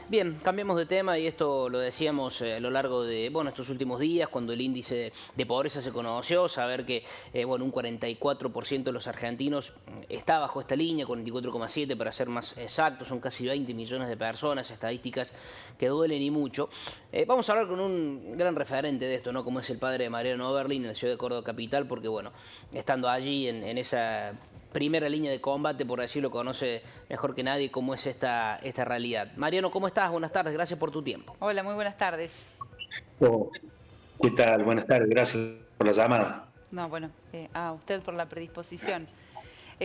Bien, cambiamos de tema y esto lo decíamos a lo largo de estos últimos días, cuando el índice de pobreza se conoció, saber que un 44% de los argentinos está bajo esta línea, 44,7 para ser más exactos, son casi 20 millones de personas, estadísticas que duelen y mucho. Vamos a hablar con un gran referente de esto, ¿no? Como es el padre de Mariano Oberlin en la ciudad de Córdoba capital, porque estando allí en esa primera línea de combate, por decirlo, conoce mejor que nadie cómo es esta realidad. Mariano, ¿cómo estás? Buenas tardes, gracias por tu tiempo. Hola, muy buenas tardes. Oh, ¿qué tal? Buenas tardes, gracias por la llamada. No, bueno, a usted por la predisposición.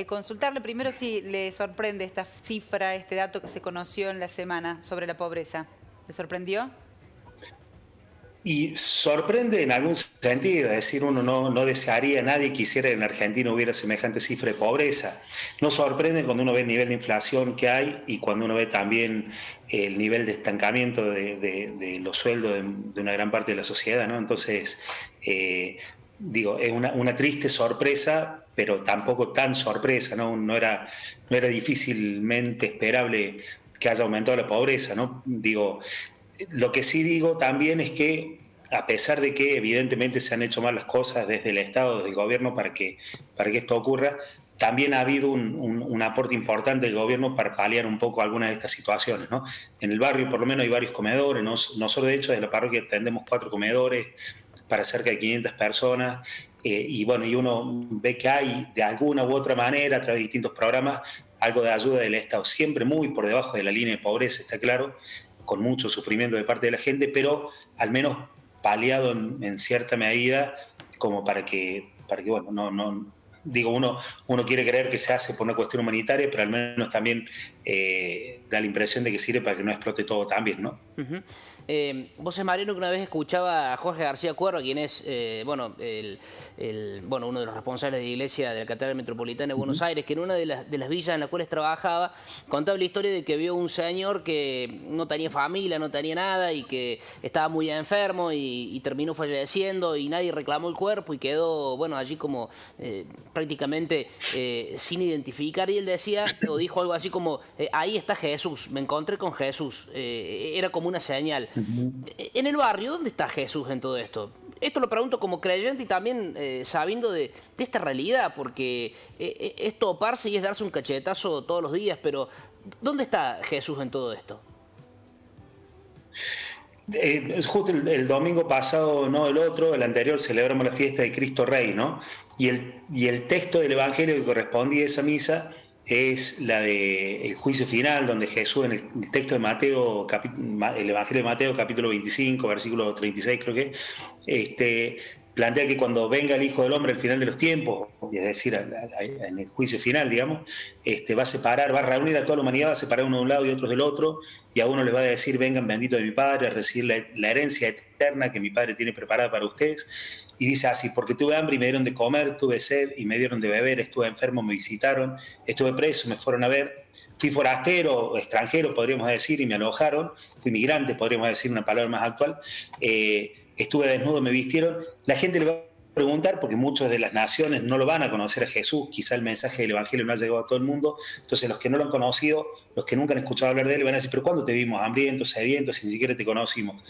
Consultarle primero si le sorprende esta cifra, este dato que se conoció en la semana sobre la pobreza. ¿Le sorprendió? Y sorprende en algún sentido, es decir, uno no desearía, nadie quisiera que en Argentina hubiera semejante cifra de pobreza. No sorprende cuando uno ve el nivel de inflación que hay y cuando uno ve también el nivel de estancamiento de los sueldos de una gran parte de la sociedad, ¿no? Entonces, digo, es una triste sorpresa, pero tampoco tan sorpresa, ¿no? No era difícilmente esperable que haya aumentado la pobreza, ¿no? Digo, lo que sí digo también es que, a pesar de que evidentemente se han hecho mal las cosas desde el Estado, desde el gobierno para que esto ocurra, también ha habido un aporte importante del gobierno para paliar un poco algunas de estas situaciones, ¿no? En el barrio por lo menos hay varios comedores, nosotros de hecho de la parroquia atendemos 4 comedores para cerca de 500 personas, y uno ve que hay de alguna u otra manera, a través de distintos programas, algo de ayuda del Estado, siempre muy por debajo de la línea de pobreza, está claro, con mucho sufrimiento de parte de la gente, pero al menos paliado en cierta medida, como para que digo, uno quiere creer que se hace por una cuestión humanitaria, pero al menos también da la impresión de que sirve para que no explote todo también, ¿no? Uh-huh. Vos, Mariano, que una vez escuchaba a Jorge García Cuerva, quien es uno de los responsables de la iglesia de la Catedral Metropolitana de Buenos Aires, que en una de las villas en las cuales trabajaba, contaba la historia de que vio un señor que no tenía familia, no tenía nada y que estaba muy enfermo y terminó falleciendo y nadie reclamó el cuerpo y quedó, allí como prácticamente sin identificar, y él decía, o dijo algo así como, ahí está Jesús, me encontré con Jesús, era como una señal. En el barrio, ¿dónde está Jesús en todo esto? Esto lo pregunto como creyente y también sabiendo de esta realidad, porque es toparse y es darse un cachetazo todos los días, pero ¿dónde está Jesús en todo esto? Justo el domingo pasado, no el otro, el anterior, celebramos la fiesta de Cristo Rey, ¿no? Y el texto del Evangelio que correspondía a esa misa es la del juicio final, donde Jesús, en el texto de Mateo, el Evangelio de Mateo, capítulo 25, versículo 36, creo que, plantea que cuando venga el Hijo del Hombre al final de los tiempos, es decir, en el juicio final, digamos, va a reunir a toda la humanidad, va a separar uno de un lado y otros del otro, y a uno les va a decir, vengan benditos de mi Padre, a recibir la herencia eterna que mi Padre tiene preparada para ustedes. Y dice así, porque tuve hambre y me dieron de comer, tuve sed y me dieron de beber, estuve enfermo, me visitaron, estuve preso, me fueron a ver, fui forastero, extranjero, podríamos decir, y me alojaron, fui migrante, podríamos decir una palabra más actual, estuve desnudo, me vistieron. La gente le va a preguntar, porque muchas de las naciones no lo van a conocer a Jesús, quizá el mensaje del Evangelio no ha llegado a todo el mundo, entonces los que no lo han conocido, los que nunca han escuchado hablar de él, van a decir, pero ¿cuándo te vimos hambriento, sediento, si ni siquiera te conocimos?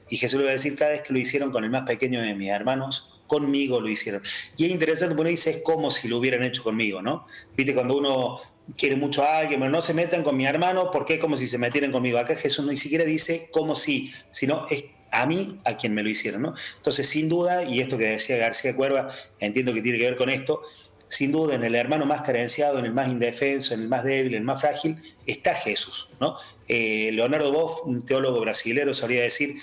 Y Jesús le va a decir, cada vez que lo hicieron con el más pequeño de mis hermanos, conmigo lo hicieron. Y es interesante porque uno dice, es como si lo hubieran hecho conmigo, ¿no? Viste, cuando uno quiere mucho a alguien, pero no se metan con mi hermano, porque es como si se metieran conmigo. Acá Jesús no ni siquiera dice como si, sino es a mí a quien me lo hicieron, ¿no? Entonces, sin duda, y esto que decía García Cuerva, entiendo que tiene que ver con esto, sin duda en el hermano más carenciado, en el más indefenso, en el más débil, en el más frágil, está Jesús, ¿no? Leonardo Boff, un teólogo brasilero, solía decir,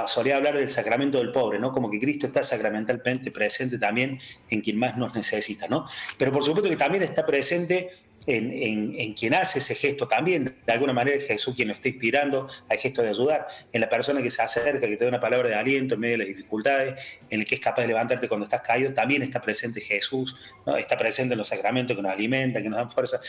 solía hablar del sacramento del pobre, ¿no? Como que Cristo está sacramentalmente presente también en quien más nos necesita, ¿no? Pero por supuesto que también está presente en quien hace ese gesto también. De alguna manera es Jesús quien nos está inspirando al gesto de ayudar, en la persona que se acerca, que te da una palabra de aliento en medio de las dificultades, en el que es capaz de levantarte cuando estás caído, también está presente Jesús, ¿no? Está presente en los sacramentos que nos alimentan, que nos dan fuerza.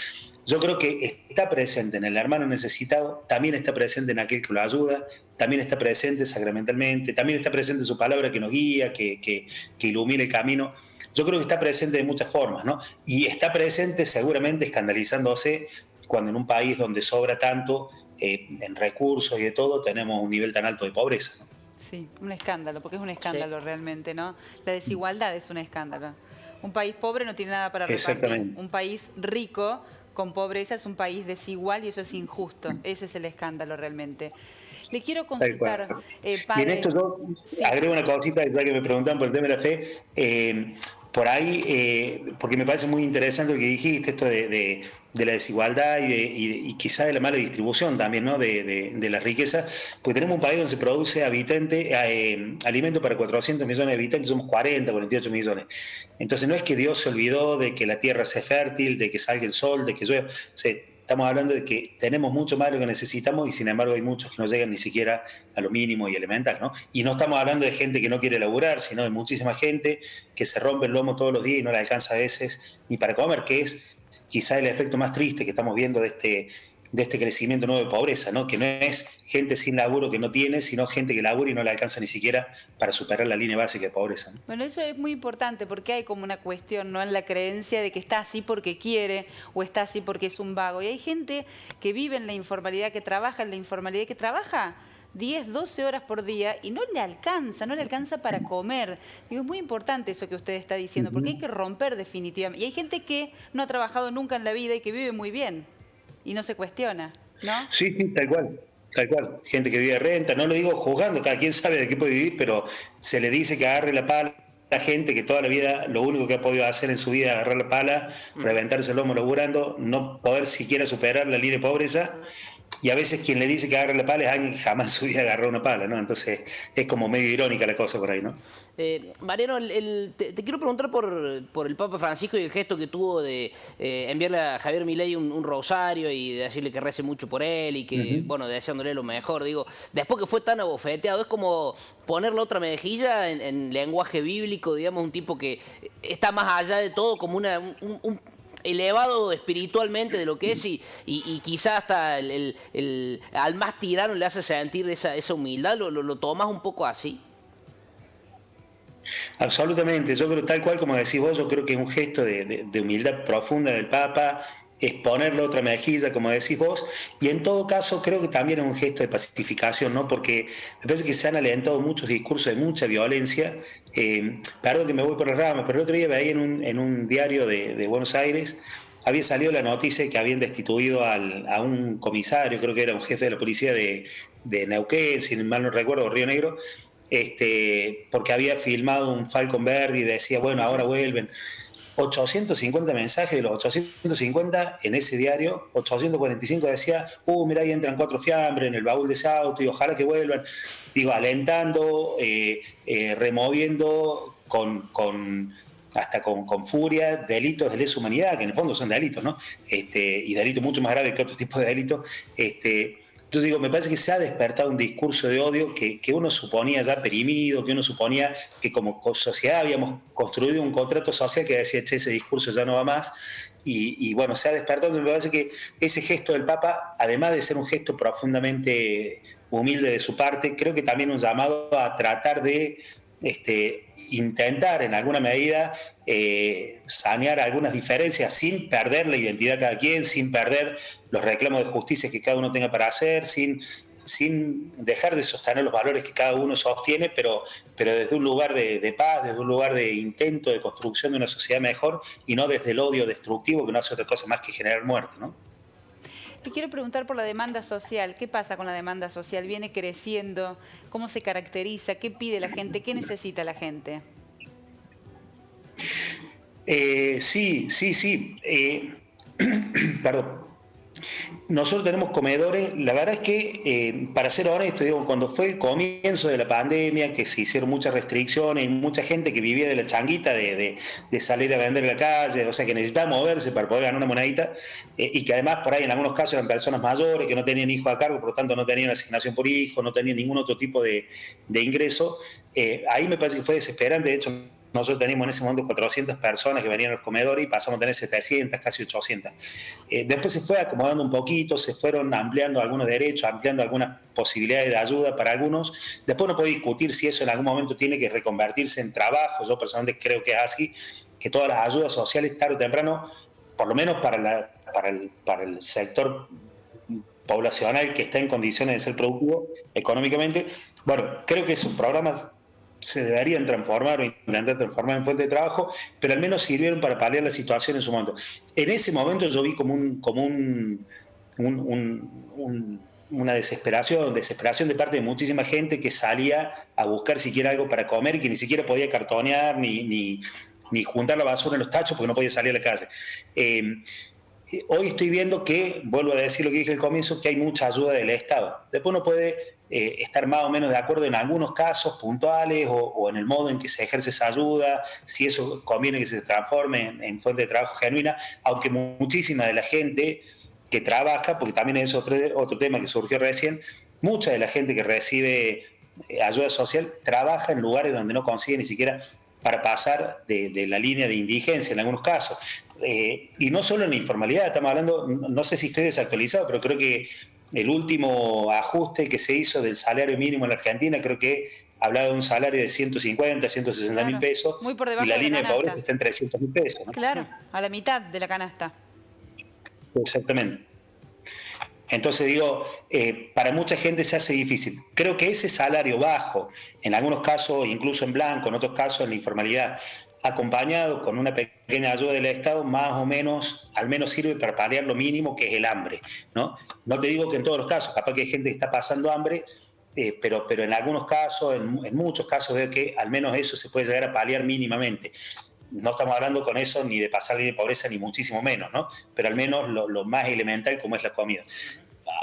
Yo creo que está presente en el hermano necesitado, también está presente en aquel que lo ayuda, también está presente sacramentalmente, también está presente su palabra que nos guía, que ilumina el camino. Yo creo que está presente de muchas formas, ¿no? Y está presente seguramente escandalizándose cuando en un país donde sobra tanto en recursos y de todo, tenemos un nivel tan alto de pobreza, ¿no? Sí, un escándalo, porque es un escándalo realmente, ¿no? La desigualdad es un escándalo. Un país pobre no tiene nada para repartir. Un país rico con pobreza es un país desigual y eso es injusto. Ese es el escándalo realmente. Le quiero consultar, padre. Y en esto yo agrego una cosita, ya que me preguntan por el tema de la fe. Por ahí, porque me parece muy interesante lo que dijiste, esto de la desigualdad y quizá de la mala distribución también, ¿no? de la riqueza, porque tenemos un país donde se produce alimento para 400 millones de habitantes, somos 40, 48 millones. Entonces no es que Dios se olvidó de que la tierra sea fértil, de que salga el sol, de que llueva. Estamos hablando de que tenemos mucho más de lo que necesitamos y sin embargo hay muchos que no llegan ni siquiera a lo mínimo y elemental, ¿no? Y no estamos hablando de gente que no quiere laburar, sino de muchísima gente que se rompe el lomo todos los días y no le alcanza a veces ni para comer, que es quizá el efecto más triste que estamos viendo de este crecimiento nuevo de pobreza, ¿no? Que no es gente sin laburo que no tiene, sino gente que labura y no le alcanza ni siquiera para superar la línea básica de pobreza, ¿no? Bueno, eso es muy importante porque hay como una cuestión, ¿no?, en la creencia de que está así porque quiere o está así porque es un vago. Y hay gente que vive en la informalidad, que trabaja en la informalidad, que trabaja 10, 12 horas por día y no le alcanza para comer. Digo, es muy importante eso que usted está diciendo, porque hay que romper definitivamente. Y hay gente que no ha trabajado nunca en la vida y que vive muy bien y no se cuestiona, ¿no? Sí, tal cual. Tal cual, gente que vive de renta, no lo digo juzgando, cada quien sabe de qué puede vivir, pero se le dice que agarre la pala a la gente que toda la vida, lo único que ha podido hacer en su vida es agarrar la pala, reventarse el lomo laburando, no poder siquiera superar la línea de pobreza, y a veces quien le dice que agarre la pala es alguien que jamás en su vida agarró una pala, ¿no? Entonces es como medio irónica la cosa por ahí, ¿no? Mariano, te quiero preguntar por el Papa Francisco y el gesto que tuvo de enviarle a Javier Milei un rosario y de decirle que rece mucho por él y que, bueno, deseándole lo mejor. Digo, después que fue tan abofeteado, es como ponerle otra mejilla en lenguaje bíblico, digamos, un tipo que está más allá de todo, como un elevado espiritualmente de lo que es y quizás hasta al más tirano le hace sentir esa humildad. ¿Lo tomas un poco así? Absolutamente, yo creo tal cual como decís vos, yo creo que es un gesto de humildad profunda del Papa, es ponerle otra mejilla, como decís vos, y en todo caso creo que también es un gesto de pacificación, ¿no? Porque me parece que se han alentado muchos discursos de mucha violencia. Perdón que me voy por las ramas, pero el otro día veía en un diario de Buenos Aires, había salido la noticia de que habían destituido a un comisario, creo que era un jefe de la policía de Neuquén, si mal no recuerdo, Río Negro, porque había filmado un Falcon Verde y decía, bueno, ahora vuelven. 850 mensajes, de los 850 en ese diario, 845 decía, mira, ahí entran 4 fiambres en el baúl de ese auto y ojalá que vuelvan. Digo, alentando, removiendo hasta con furia delitos de lesa humanidad, que en el fondo son delitos, ¿no? Y delitos mucho más graves que otros tipos de delitos. Entonces digo, me parece que se ha despertado un discurso de odio que uno suponía ya perimido, que uno suponía que como sociedad habíamos construido un contrato social que decía, che, ese discurso ya no va más. Y bueno, se ha despertado. Entonces me parece que ese gesto del Papa, además de ser un gesto profundamente humilde de su parte, creo que también un llamado a tratar de intentar en alguna medida sanear algunas diferencias sin perder la identidad de cada quien, sin perder los reclamos de justicia que cada uno tenga para hacer, sin dejar de sostener los valores que cada uno sostiene, pero desde un lugar de paz, desde un lugar de intento de construcción de una sociedad mejor y no desde el odio destructivo que no hace otra cosa más que generar muerte, ¿no? Te quiero preguntar por la demanda social. ¿Qué pasa con la demanda social? ¿Viene creciendo? ¿Cómo se caracteriza? ¿Qué pide la gente? ¿Qué necesita la gente? Sí. Perdón. Nosotros tenemos comedores, la verdad es que, para ser honesto, digo, cuando fue el comienzo de la pandemia, que se hicieron muchas restricciones y mucha gente que vivía de la changuita, de salir a vender en la calle, o sea, que necesitaba moverse para poder ganar una monedita, y que además por ahí en algunos casos eran personas mayores que no tenían hijos a cargo, por lo tanto no tenían asignación por hijo, no tenían ningún otro tipo de ingreso, ahí me parece que fue desesperante. De hecho, nosotros teníamos en ese momento 400 personas que venían al comedor y pasamos a tener 700, casi 800. Después se fue acomodando un poquito, se fueron ampliando algunos derechos, ampliando algunas posibilidades de ayuda para algunos. Después uno puede discutir si eso en algún momento tiene que reconvertirse en trabajo. Yo personalmente creo que es así, que todas las ayudas sociales tarde o temprano, por lo menos para el sector poblacional que está en condiciones de ser productivo económicamente. Bueno, creo que esos programas se deberían transformar o intentar transformar en fuente de trabajo, pero al menos sirvieron para paliar la situación en su momento. En ese momento yo vi como una desesperación de parte de muchísima gente que salía a buscar siquiera algo para comer y que ni siquiera podía cartonear ni juntar la basura en los tachos porque no podía salir a la calle. Hoy estoy viendo que, vuelvo a decir lo que dije al comienzo, que hay mucha ayuda del Estado. Después uno puede estar más o menos de acuerdo en algunos casos puntuales o en el modo en que se ejerce esa ayuda, si eso conviene que se transforme en fuente de trabajo genuina, aunque muchísima de la gente que trabaja, porque también es otro tema que surgió recién, mucha de la gente que recibe ayuda social trabaja en lugares donde no consigue ni siquiera para pasar de la línea de indigencia en algunos casos. Y no solo en la informalidad, estamos hablando, no sé si estoy desactualizado, pero creo que el último ajuste que se hizo del salario mínimo en la Argentina, creo que hablaba de un salario de 150, 160 mil pesos, muy por debajo y la de línea de canasta. pobreza está en 300 mil pesos, ¿no? Claro, a la mitad de la canasta. Exactamente. Entonces digo, para mucha gente se hace difícil. Creo que ese salario bajo, en algunos casos incluso en blanco, en otros casos en la informalidad, acompañado con una pequeña ayuda del Estado, más o menos, al menos sirve para paliar lo mínimo que es el hambre, ¿no? No te digo que en todos los casos, capaz que hay gente que está pasando hambre, pero en algunos casos, en muchos casos veo que al menos eso se puede llegar a paliar mínimamente. No estamos hablando con eso ni de pasar de pobreza, ni muchísimo menos, ¿no? Pero al menos lo más elemental como es la comida.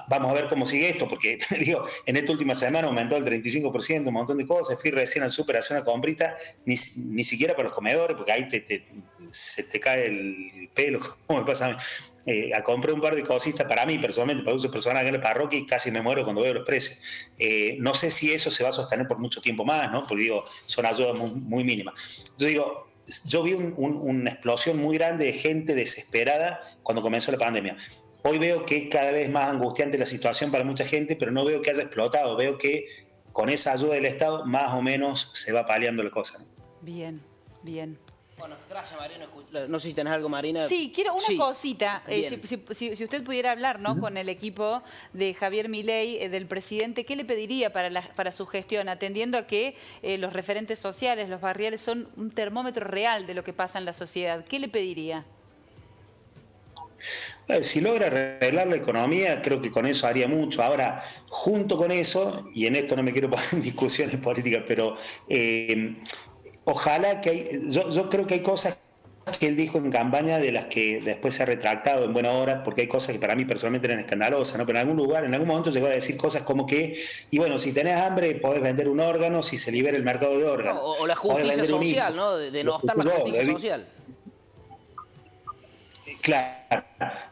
Vamos a ver cómo sigue esto, porque digo, en esta última semana aumentó el 35%, un montón de cosas. Fui recién al súper a hacer una comprita, ni siquiera para los comedores, porque ahí se te cae el pelo, como me pasa a mí. Compré un par de cositas para mí personalmente, para uso personal acá en la parroquia, y casi me muero cuando veo los precios. No sé si eso se va a sostener por mucho tiempo más, ¿no? Porque digo, son ayudas muy, muy mínimas. Yo vi una explosión muy grande de gente desesperada cuando comenzó la pandemia. Hoy veo que es cada vez más angustiante la situación para mucha gente, pero no veo que haya explotado. Veo que con esa ayuda del Estado más o menos se va paliando la cosa, ¿no? Bien, bien. Bueno, gracias, Marina. No sé si tenés algo, Marina. Sí, quiero una cosita. Bien. Si usted pudiera hablar, ¿no?, con el equipo de Javier Milei, del presidente, ¿qué le pediría para su gestión? Atendiendo a que los referentes sociales, los barriales, son un termómetro real de lo que pasa en la sociedad. ¿Qué le pediría? Si logra arreglar la economía, creo que con eso haría mucho. Ahora, junto con eso, y en esto no me quiero poner en discusiones políticas, pero ojalá que yo creo que hay cosas que él dijo en campaña de las que después se ha retractado en buena hora, porque hay cosas que para mí personalmente eran escandalosas, ¿no? Pero en algún momento llegó a decir cosas como que, y bueno, si tenés hambre podés vender un órgano si se libera el mercado de órganos. No, o la justicia social, ¿no? De no estar la justicia social. Claro,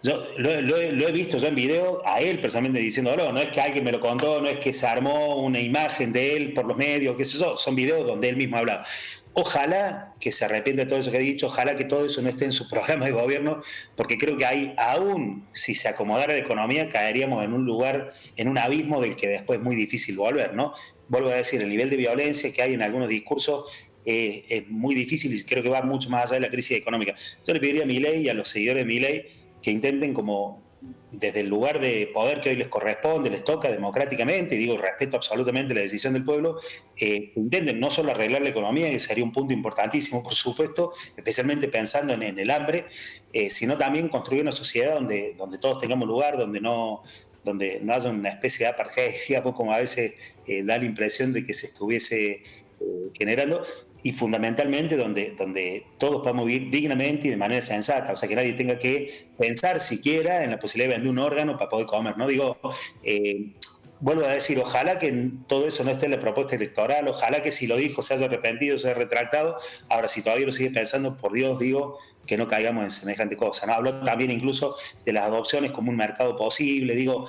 yo lo he visto yo en video a él personalmente diciéndolo, no es que alguien me lo contó, no es que se armó una imagen de él por los medios, qué sé yo, son videos donde él mismo hablaba. Ojalá que se arrepienta de todo eso que ha dicho, ojalá que todo eso no esté en su programa de gobierno, porque creo que ahí, aún si se acomodara la economía, caeríamos en un lugar, en un abismo del que después es muy difícil volver, ¿no? Vuelvo a decir, el nivel de violencia que hay en algunos discursos es muy difícil y creo que va mucho más allá de la crisis económica. Yo le pediría a Milei y a los seguidores de Milei que intenten como desde el lugar de poder que hoy les corresponde, les toca democráticamente, y digo, respeto absolutamente la decisión del pueblo, intenten no solo arreglar la economía, que sería un punto importantísimo, por supuesto, especialmente pensando en el hambre, sino también construir una sociedad donde todos tengamos lugar, donde no haya una especie de apartheid, digamos, como a veces da la impresión de que se estuviese generando, y fundamentalmente donde todos podamos vivir dignamente y de manera sensata, o sea, que nadie tenga que pensar siquiera en la posibilidad de vender un órgano para poder comer, ¿no? Digo, vuelvo a decir, ojalá que todo eso no esté en la propuesta electoral, ojalá que si lo dijo se haya arrepentido, se haya retractado. Ahora, si todavía lo sigue pensando, por Dios digo que no caigamos en semejante cosa, ¿no? Habló también incluso de las adopciones como un mercado posible, digo,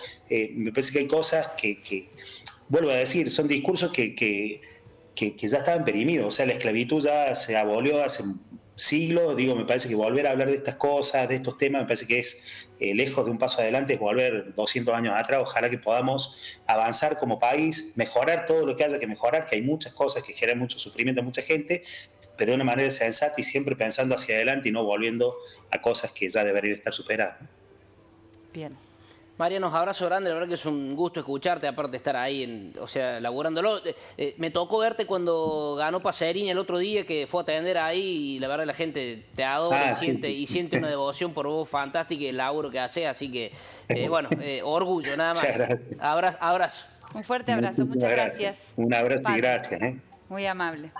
me parece que hay cosas que vuelvo a decir, son discursos que ya estaban perimidos, o sea, la esclavitud ya se abolió hace siglos, digo, me parece que volver a hablar de estas cosas, de estos temas, me parece que es lejos de un paso adelante, es volver 200 años atrás. Ojalá que podamos avanzar como país, mejorar todo lo que haya que mejorar, que hay muchas cosas que generan mucho sufrimiento a mucha gente, pero de una manera sensata y siempre pensando hacia adelante y no volviendo a cosas que ya deberían estar superadas. Bien. Mariano, abrazo grande, la verdad que es un gusto escucharte, aparte de estar ahí, o sea, laburándolo. Me tocó verte cuando ganó Pacerini el otro día, que fue a atender ahí, y la verdad la gente te adora y siente una devoción por vos fantástica y el laburo que haces, así que, bueno, orgullo, nada más. Abrazo. Un fuerte abrazo, muchas gracias. Un abrazo y gracias. Muy amable.